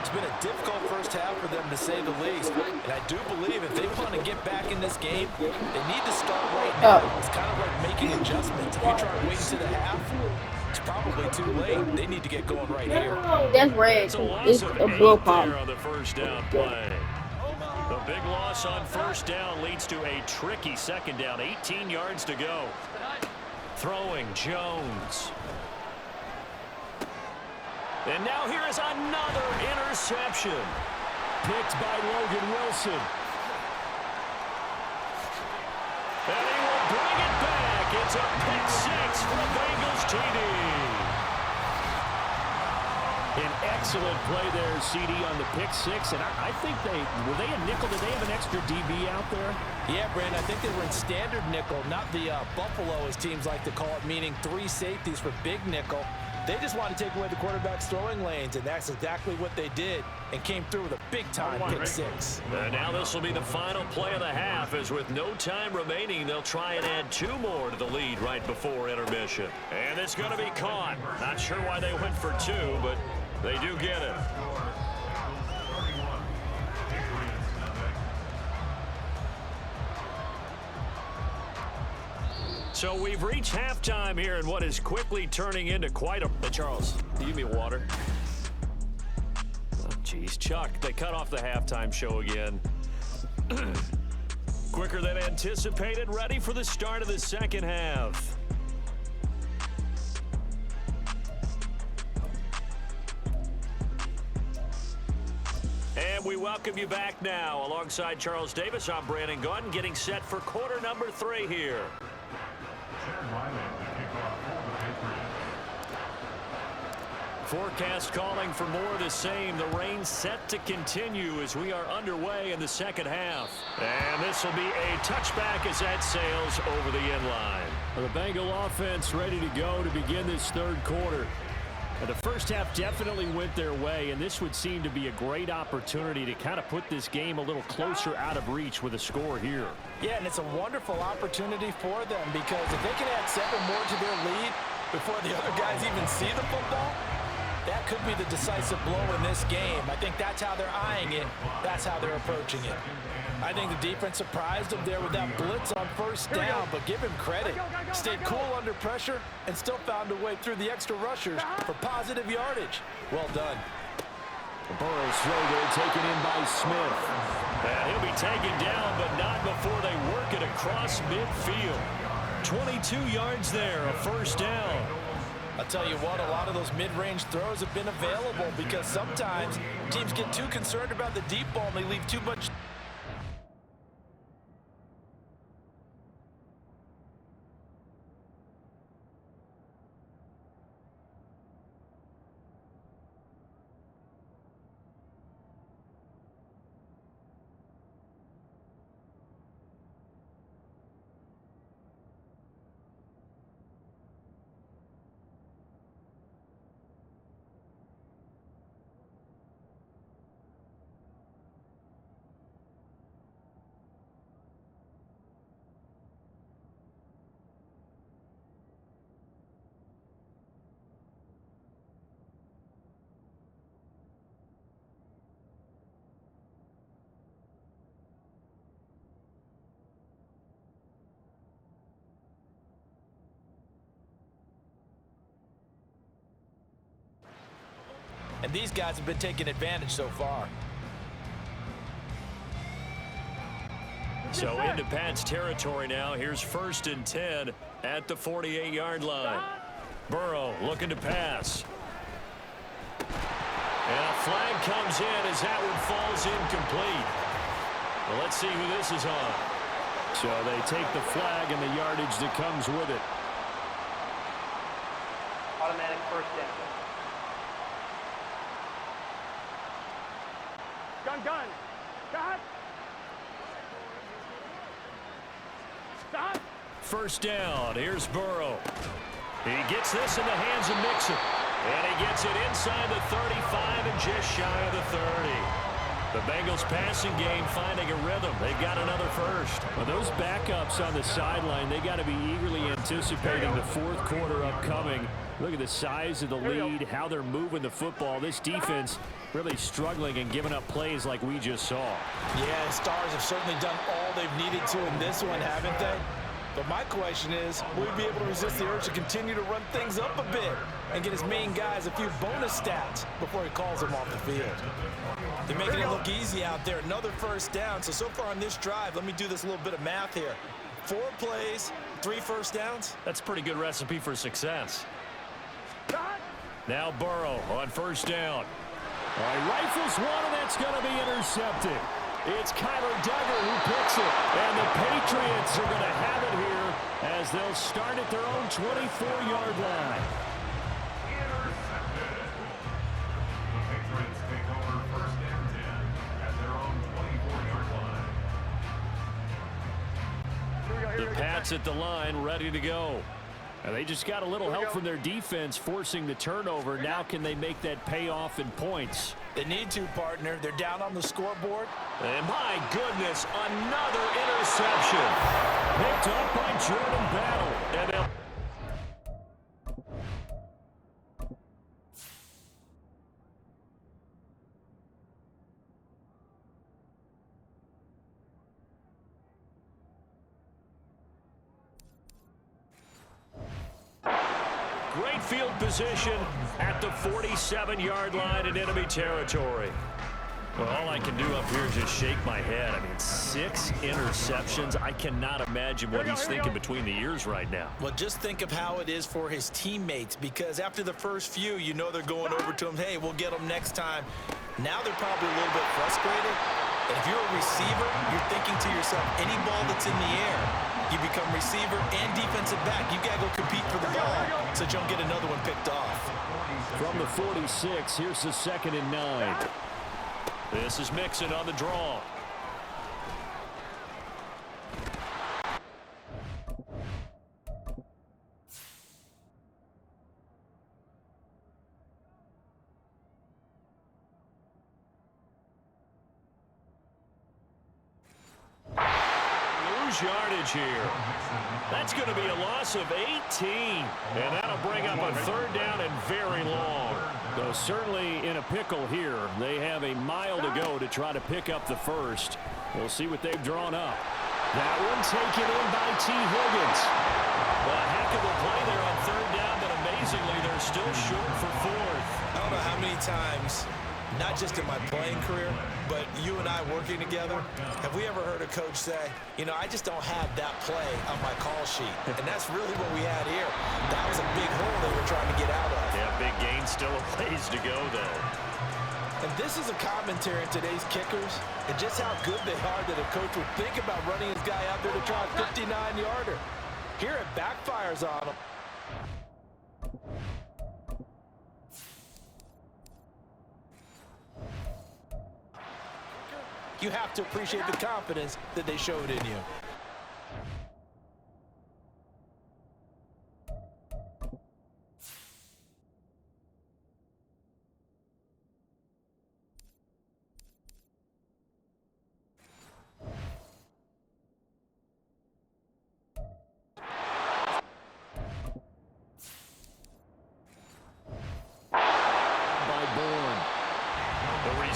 It's been a difficult first half for them, to say the least. And I do believe if they want to get back in this game, they need to start right now. It's kind of like making adjustments. If you try to wait to the half, it's probably too late. They need to get going right here. That's red. It's a blow pop. On the first down play. The big loss on first down leads to a tricky second down. 18 yards to go. Throwing Jones. And now here is another interception. Picked by Logan Wilson. And he will bring it back. It's a pick six for the Bengals TD. An excellent play there, CD, on the pick six. And I think were they a nickel? Did they have an extra DB out there? Yeah, Brandon, I think they were in standard nickel, not the Buffalo, as teams like to call it, meaning 3 safeties for big nickel. They just want to take away the quarterback's throwing lanes, and that's exactly what they did and came through with a big-time pick six. And now this will be the final play of the half, as with no time remaining, they'll try and add 2 more to the lead right before intermission. And it's going to be caught. Not sure why they went for 2, but they do get it. So we've reached halftime here in what is quickly turning into quite a... Hey, Charles, do you give me water? Oh, geez. Chuck, they cut off the halftime show again. Quicker than anticipated, ready for the start of the second half. And we welcome you back now. Alongside Charles Davis, I'm Brandon Gaudin, getting set for quarter number 3 here. Forecast calling for more of the same. The rain set to continue as we are underway in the second half. And this will be a touchback as that sails over the end line. Well, the Bengal offense ready to go to begin this third quarter. And the first half definitely went their way, and this would seem to be a great opportunity to kind of put this game a little closer out of reach with a score here. Yeah, and it's a wonderful opportunity for them, because if they can add 7 more to their lead before the other guys even see the football, that could be the decisive blow in this game. I think that's how they're eyeing it. That's how they're approaching it. I think the defense surprised him there with that blitz on first down, but give him credit. Stayed cool under pressure and still found a way through the extra rushers for positive yardage. Well done. Burrow's throw there taken in by Smith. And he'll be taken down, but not before they work it across midfield. 22 yards there, a first down. I'll tell you what, a lot of those mid-range throws have been available, because sometimes teams get too concerned about the deep ball and they leave too much. And these guys have been taking advantage so far. So into Pat's territory now. Here's 1st and 10 at the 48-yard line. Burrow looking to pass. And a flag comes in as that one falls incomplete. Well, let's see who this is on. So they take the flag and the yardage that comes with it. Automatic first down. Gun. Stop. First down. Here's Burrow. He gets this in the hands of Mixon. And he gets it inside the 35 and just shy of the 30. The Bengals passing game finding a rhythm. They've got another first. Well, those backups on the sideline, they got to be eagerly anticipating the fourth quarter upcoming Look at the size of the lead, how they're moving the football. This defense really struggling and giving up plays like we just saw. Yeah, Stars have certainly done all they've needed to in this one, haven't they? But my question is, will we be able to resist the urge to continue to run things up a bit and get his main guys a few bonus stats before he calls them off the field? They're making it look easy out there. Another first down. So far on this drive, let me do this little bit of math here. 4 plays, 3 first downs. That's a pretty good recipe for success. Now Burrow on first down. All right, rifles one, and that's going to be intercepted. It's Kyler Duggar who picks it. And the Patriots are going to have it here as they'll start at their own 24-yard line. The Pats at the line, ready to go. And they just got a little help from their defense forcing the turnover. Now can they make that pay off in points? They need to, partner. They're down on the scoreboard. And my goodness, another interception. Picked up by Jordan Battle. And they'll... Great field position at the 47-yard line in enemy territory. Well, all I can do up here is just shake my head. I mean, 6 interceptions. I cannot imagine what he's thinking between the ears right now. Well, just think of how it is for his teammates, because after the first few, you know they're going over to him, hey, we'll get them next time. Now they're probably a little bit frustrated. And if you're a receiver, you're thinking to yourself, any ball that's in the air, you become receiver and defensive back. You got to go compete for the ball so you don't get another one picked off. From the 46, here's the 2nd and 9. This is Mixon on the draw. Yardage here. That's going to be a loss of 18. And that'll bring up a 3rd down and very long. So certainly in a pickle here. They have a mile to go to try to pick up the first. We'll see what they've drawn up. That one taken in by T. Higgins. A heck of a play there on 3rd down, but amazingly they're still short for 4th. I don't know how many times, not just in my playing career, but you and I working together, have we ever heard a coach say, you know, I just don't have that play on my call sheet. And that's really what we had here. That was a big hole they were trying to get out of. Yeah, big gain, still a ways to go, though. And this is a commentary in today's kickers, and just how good they are that a coach would think about running his guy out there to try a 59-yarder. Here it backfires on him. You have to appreciate the confidence that they showed in you.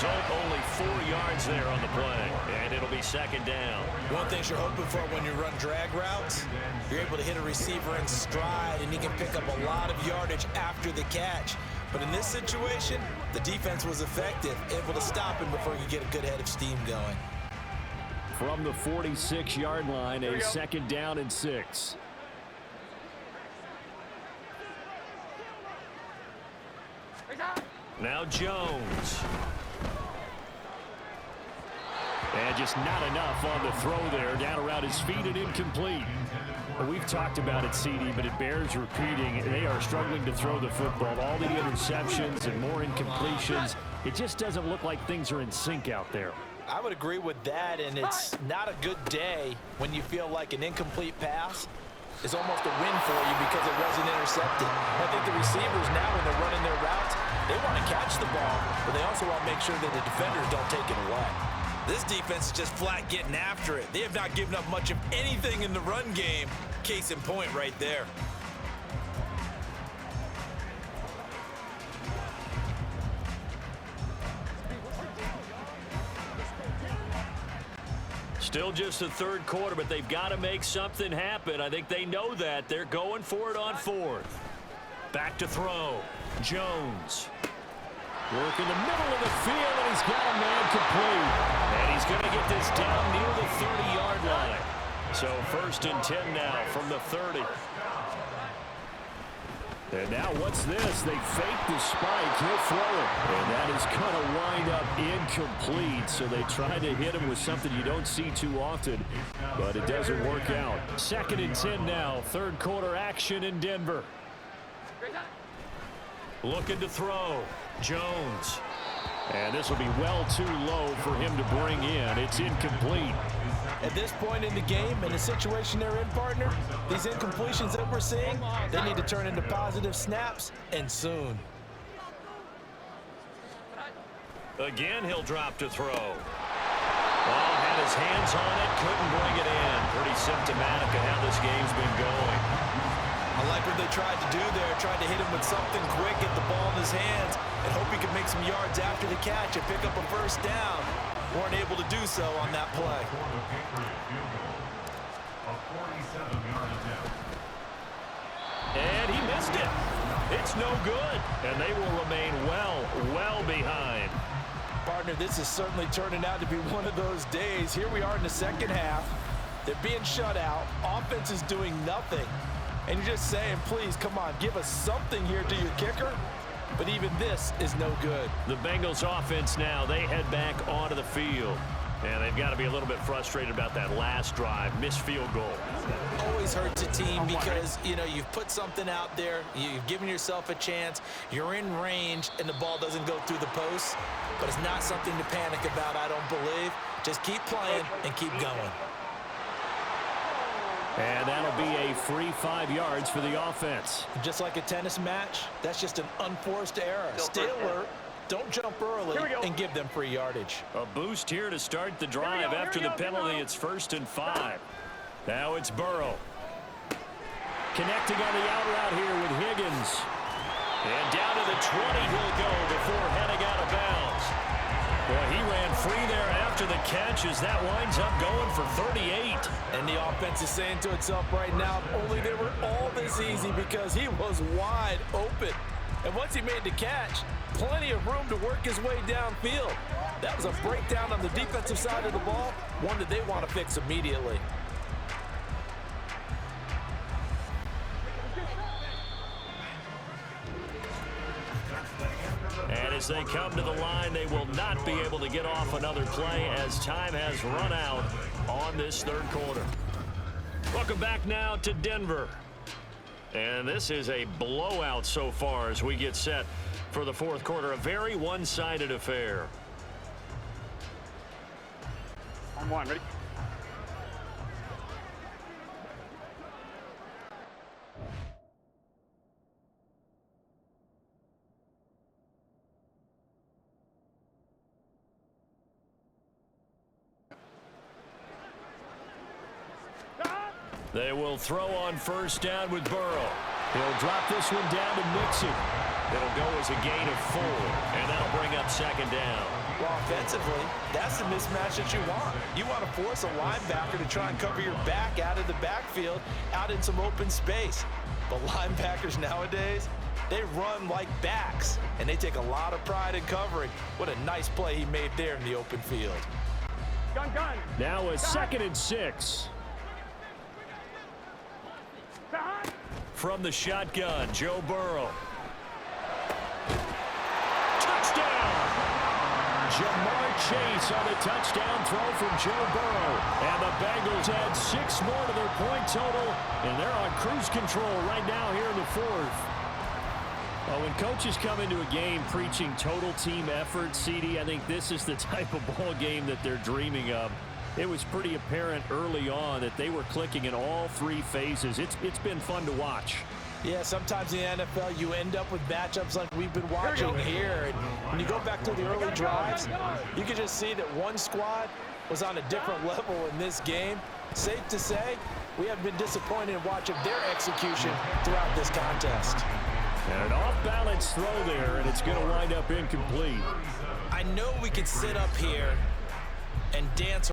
Only 4 yards there on the play, and it'll be 2nd down. One thing you're hoping for when you run drag routes, you're able to hit a receiver in stride, and he can pick up a lot of yardage after the catch. But in this situation, the defense was effective, able to stop him before he could get a good head of steam going. From the 46-yard line, a 2nd down and 6. Now Jones. And just not enough on the throw there. Down around his feet and incomplete. We've talked about it, CD, but it bears repeating. They are struggling to throw the football. All the interceptions and more incompletions. It just doesn't look like things are in sync out there. I would agree with that, and it's not a good day when you feel like an incomplete pass is almost a win for you because it wasn't intercepted. I think the receivers now, when they're running their routes, they want to catch the ball, but they also want to make sure that the defenders don't take it away. This defense is just flat getting after it. They have not given up much of anything in the run game. Case in point right there. Still just the third quarter, but they've got to make something happen. I think they know that. They're going for it on fourth. Back to throw. Jones. Work in the middle of the field, and he's got a man complete. And he's going to get this down near the 30-yard line. So 1st and 10 now from the 30. And now what's this? They fake the spike. He'll throw it. And that is going to wind up incomplete. So they try to hit him with something you don't see too often. But it doesn't work out. 2nd and 10 now. Third quarter action in Denver. Looking to throw. Jones. And this will be well too low for him to bring in. It's incomplete. At this point in the game, in the situation they're in, partner, these incompletions that we're seeing, they need to turn into positive snaps, and soon. Again, he'll drop to throw. Well, had his hands on it, couldn't bring it in. Pretty symptomatic of how this game's been going. I like what they tried to do there, tried to hit him with something quick, get the ball in his hands, and hope he could make some yards after the catch and pick up a first down. Weren't able to do so on that play. And he missed it. It's no good. And they will remain well behind. Partner, this is certainly turning out to be one of those days. Here we are in the second half. They're being shut out. Offense is doing nothing. And you're just saying, please, come on, give us something here to your kicker. But even this is no good. The Bengals offense now, they head back onto the field. And they've got to be a little bit frustrated about that last drive, missed field goal. Always hurts a team because, you know, you've put something out there, you've given yourself a chance, you're in range, and the ball doesn't go through the posts. But it's not something to panic about, I don't believe. Just keep playing and keep going. And that'll be a free 5 yards for the offense. Just like a tennis match, that's just an unforced error. Stay alert, don't jump early, and give them free yardage. A boost here to start the drive. After the penalty, it's 1st and 5. Now it's Burrow. Connecting on the out route here with Higgins. And down to the 20 he'll go before heading out of bounds. Well, he ran free there after the catch as that winds up going for 38. And the offense is saying to itself right now, only they were all this easy because he was wide open. And once he made the catch, plenty of room to work his way downfield. That was a breakdown on the defensive side of the ball, one that they want to fix immediately. And as they come to the line, they will not be able to get off another play as time has run out on this third quarter. Welcome back now to Denver. And this is a blowout so far as we get set for the fourth quarter. A very one-sided affair. On one, ready? They will throw on first down with Burrow. He'll drop this one down to Mixon. It'll go as a gain of 4, and that'll bring up second down. Well, offensively, that's the mismatch that you want. You want to force a linebacker to try and cover your back out of the backfield, out in some open space. But linebackers nowadays, they run like backs, and they take a lot of pride in covering. What a nice play he made there in the open field. Gun. Now a 2nd and 6. From the shotgun, Joe Burrow. Touchdown! Jamar Chase on the touchdown throw from Joe Burrow. And the Bengals add 6 more to their point total, and they're on cruise control right now here in the fourth. Well, when coaches come into a game preaching total team effort, CD, I think this is the type of ball game that they're dreaming of. It was pretty apparent early on that they were clicking in all 3 phases. It's been fun to watch. Yeah, sometimes in the NFL you end up with matchups like we've been watching here. And when you go back to the early drives, you can just see that one squad was on a different level in this game. Safe to say, we have been disappointed in watching their execution throughout this contest. And an off-balance throw there, and it's going to wind up incomplete. I know we could sit up here and dance